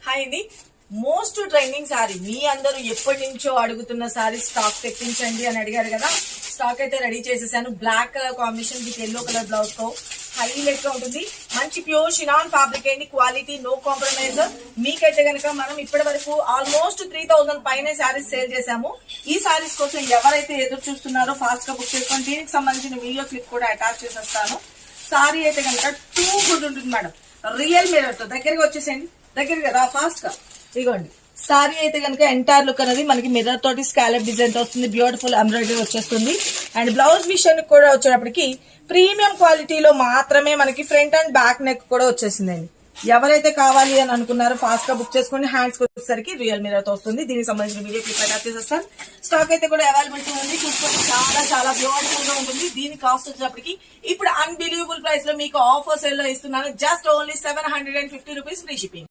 Hi అండి. Most trending sorry మీ అందరూ ఎప్పటి నుంచో అడుగుతున్న సారీ స్టాక్ తెప్పించండి అని అడిగారు కదా. స్టాక్ అయితే రెడీ చేసేసాను. Black colour combination with yellow colour blouse తో హైలైట్ గా ఉంటుంది. మంచి ప్యూర్ షినాన్ ఫ్యాబ్రిక్ అండి. Quality no compromise. మీకైతే కనుక మనం ఇప్పటి వరకు ఆల్మోస్ట్ 3000 పైన శారీస్ సేల్ చేసాము. ఈ శారీస్ కోసం ఎవరైతే ఎదురు చూస్తున్నారో ఫాస్ట్ గా బుక్ చేసుకోండి. దీనికి సంబంధించిన వీడియో క్లిప్ కూడా అటాచ్ చేసేస్తాను. సారీ అయితే కనుక టూ గుడ్ ఉంటుంది మేడం. రియల్ మిర్రర్ తో దగ్గరగా వచ్చేసేయండి. దగ్గరగా రా ఫాస్ట్ గా. ఇదిగోండి సారీ అయితే కనుక ఎంటైర్ లుక్ అనేది మనకి మిర్రర్ తోటి స్కాలప్ డిజైన్ తో వస్తుంది. బ్యూటిఫుల్ ఎంబ్రాయిడరీ వచ్చేస్తుంది. అండ్ బ్లౌజ్ విషయానికి కూడా వచ్చేటప్పటికి ప్రీమియం క్వాలిటీలో మాత్రమే మనకి ఫ్రంట్ అండ్ బ్యాక్ నెక్ కూడా వచ్చేసిందండి. ఎవరైతే కావాలి అని అనుకున్నారో ఫాస్ట్ గా బుక్ చేసుకోండి. హ్యాండ్స్ వచ్చేసరికి రియల్ మిర్రర్ తో వస్తుంది. దీనికి సంబంధించిన వీడియో క్లిప్ అటాచ్ చేసేస్తాను. స్టాక్ అయితే కూడా అవైలబిలిటీ ఉంది. చూసుకోండి, చాలా చాలా బ్యూటిఫుల్ గా ఉంటుంది. దీని కాస్ట్ వచ్చేటప్పటికి ఇప్పుడు అన్బిలీవబుల్ ప్రైస్ లో మీకు ఆఫర్ సేల్ లో ఇస్తున్నాను. Just only 750 rupees free shipping.